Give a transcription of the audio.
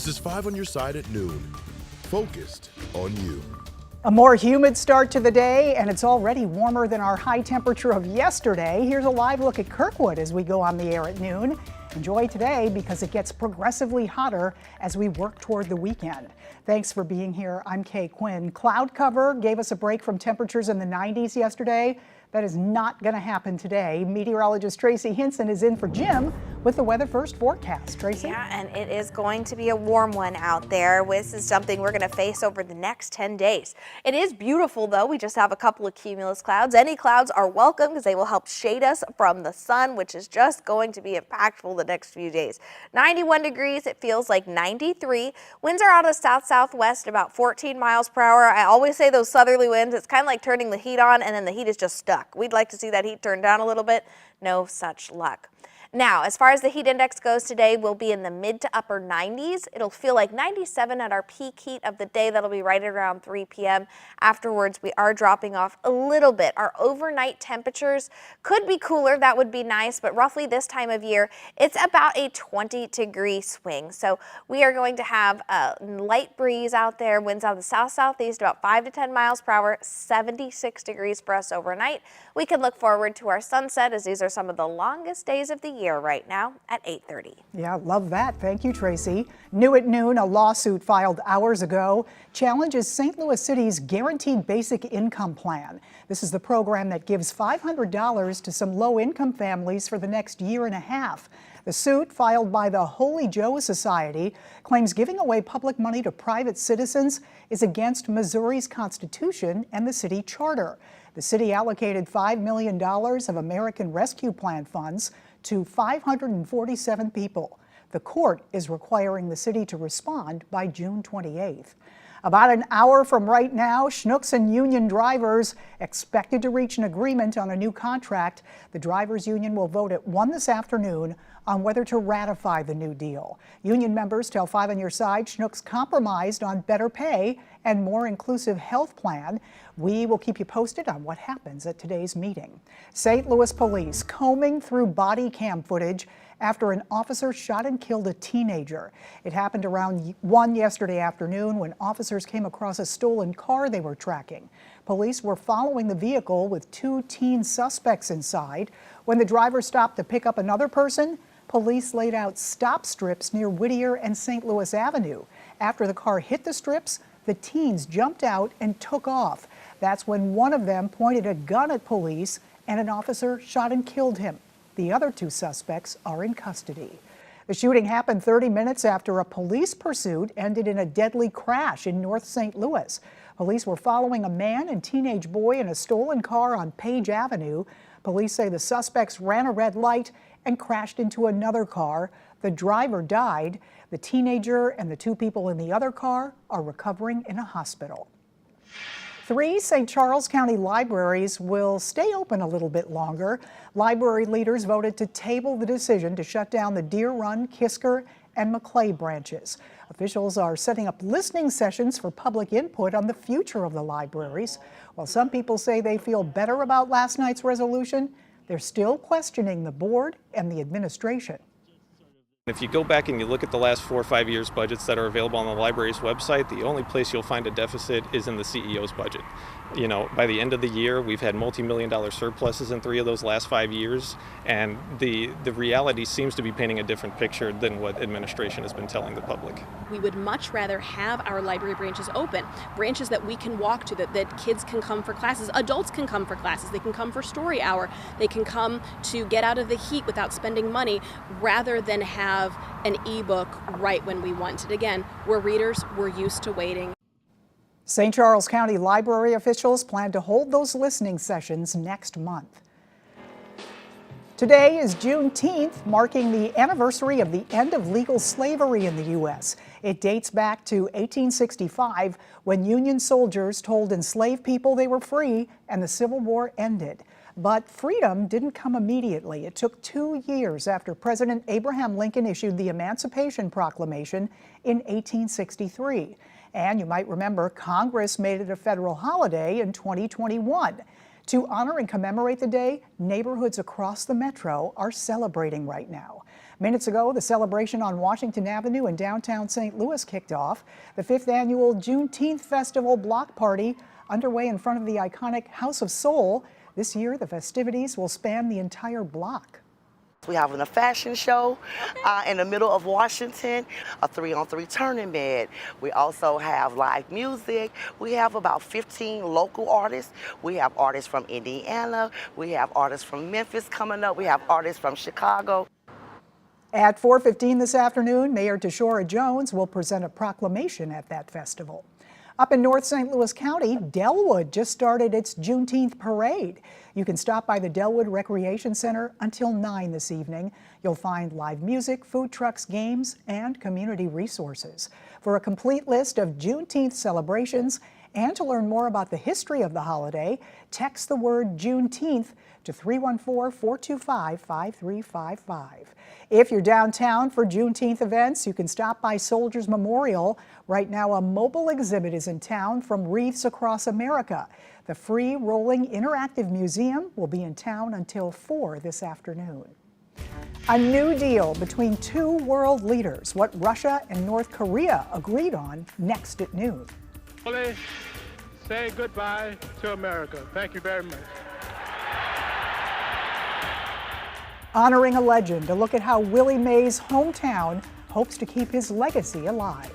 This is 5 on your side at noon. Focused on you. A more humid start to the day, and it's already warmer than our high temperature of yesterday. Here's a live look at Kirkwood as we go on the air at noon. Enjoy today because it gets progressively hotter as we work toward the weekend. Thanks for being here. I'm Kay Quinn. Cloud cover gave us a break from temperatures in the 90s yesterday. That is not going to happen today. Meteorologist Tracy Hinson is in for Jim with the Weather First forecast. Tracy? Yeah, and it is going to be a warm one out there. This is something we're going to face over the next 10 days. It is beautiful, though. We just have a couple of cumulus clouds. Any clouds are welcome because they will help shade us from the sun, which is just going to be impactful the next few days. 91 degrees. It feels like 93. Winds are out of south-southwest about 14 miles per hour. I always say those southerly winds, it's kind of like turning the heat on and then the heat is just stuck. We'd like to see that heat turn down a little bit. No such luck. Now, as far as the heat index goes today, we'll be in the mid to upper 90s. It'll feel like 97 at our peak heat of the day. That'll be right around 3 p.m. Afterwards, we are dropping off a little bit. Our overnight temperatures could be cooler. That would be nice, but roughly this time of year, it's about a 20-degree swing. So we are going to have a light breeze out there. Winds out of the south-southeast about 5 to 10 miles per hour, 76 degrees for us overnight. We can look forward to our sunset as these are some of the longest days of the year right now at 8:30. Yeah, love that. Thank you, Tracy. New at noon, a lawsuit filed hours ago challenges St. Louis City's Guaranteed Basic Income Plan. This is the program that gives $500 to some low-income families for the next year and a half. The suit, filed by the Holy Joe Society, claims giving away public money to private citizens is against Missouri's Constitution and the city charter. The city allocated $5 million of American Rescue Plan funds to 547 people. The court is requiring the city to respond by June 28th. About an hour from right now, Schnucks and union drivers expected to reach an agreement on a new contract. The drivers' union will vote at 1 this afternoon on whether to ratify the new deal. Union members tell 5 on your side Schnucks compromised on better pay and more inclusive health plan. We will keep you posted on what happens at today's meeting. St. Louis police combing through body cam footage after an officer shot and killed a teenager. It happened around 1 yesterday afternoon when officers came across a stolen car they were tracking. Police were following the vehicle with 2 teen suspects inside. When the driver stopped to pick up another person, police laid out stop strips near Whittier and St. Louis Avenue. After the car hit the strips, the teens jumped out and took off. That's when one of them pointed a gun at police and an officer shot and killed him. The other 2 suspects are in custody. The shooting happened 30 minutes after a police pursuit ended in a deadly crash in North St. Louis. Police were following a man and teenage boy in a stolen car on Page Avenue. Police say the suspects ran a red light and crashed into another car. The driver died. The teenager and the 2 people in the other car are recovering in a hospital. 3 St. Charles County libraries will stay open a little bit longer. Library leaders voted to table the decision to shut down the Deer Run, Kisker, and Maclay branches. Officials are setting up listening sessions for public input on the future of the libraries. While some people say they feel better about last night's resolution, they're still questioning the board and the administration. If you go back and you look at the last 4 or 5 years budgets that are available on the library's website, the only place you'll find a deficit is in the CEO's budget. You know, by the end of the year, we've had multi-million-dollar surpluses in 3 of those last 5 years, and the reality seems to be painting a different picture than what administration has been telling the public. We would much rather have our library branches open, branches that we can walk to, that kids can come for classes, adults can come for classes, they can come for story hour, they can come to get out of the heat without spending money, rather than have an ebook right when we want it. Again, we're readers, we're used to waiting. St. Charles County library officials plan to hold those listening sessions next month. Today is Juneteenth, marking the anniversary of the end of legal slavery in the U.S. It dates back to 1865, when Union soldiers told enslaved people they were free and the Civil War ended. But freedom didn't come immediately. It took 2 years after President Abraham Lincoln issued the Emancipation Proclamation in 1863. And you might remember Congress made it a federal holiday in 2021. To honor and commemorate the day, neighborhoods across the metro are celebrating right now. Minutes ago, the celebration on Washington Avenue in downtown St. Louis kicked off. The 5th annual Juneteenth Festival block party underway in front of the iconic House of Soul. This year, the festivities will span the entire block. We have a fashion show in the middle of Washington, a 3-on-3 tournament. We also have live music. We have about 15 local artists. We have artists from Indiana. We have artists from Memphis coming up. We have artists from Chicago. At 4:15 this afternoon, Mayor Tashora Jones will present a proclamation at that festival. Up in North St. Louis County, Delwood just started its Juneteenth parade. You can stop by the Delwood Recreation Center until 9 this evening. You'll find live music, food trucks, games, and community resources. For a complete list of Juneteenth celebrations and to learn more about the history of the holiday, text the word Juneteenth to 314-425-5355. If you're downtown for Juneteenth events, you can stop by Soldiers Memorial. Right now, a mobile exhibit is in town from Wreaths Across America. The free rolling interactive museum will be in town until 4 this afternoon. A new deal between two world leaders, what Russia and North Korea agreed on, next at noon. Say goodbye to America. Thank you very much. Honoring a legend, a look at how Willie Mays' hometown hopes to keep his legacy alive.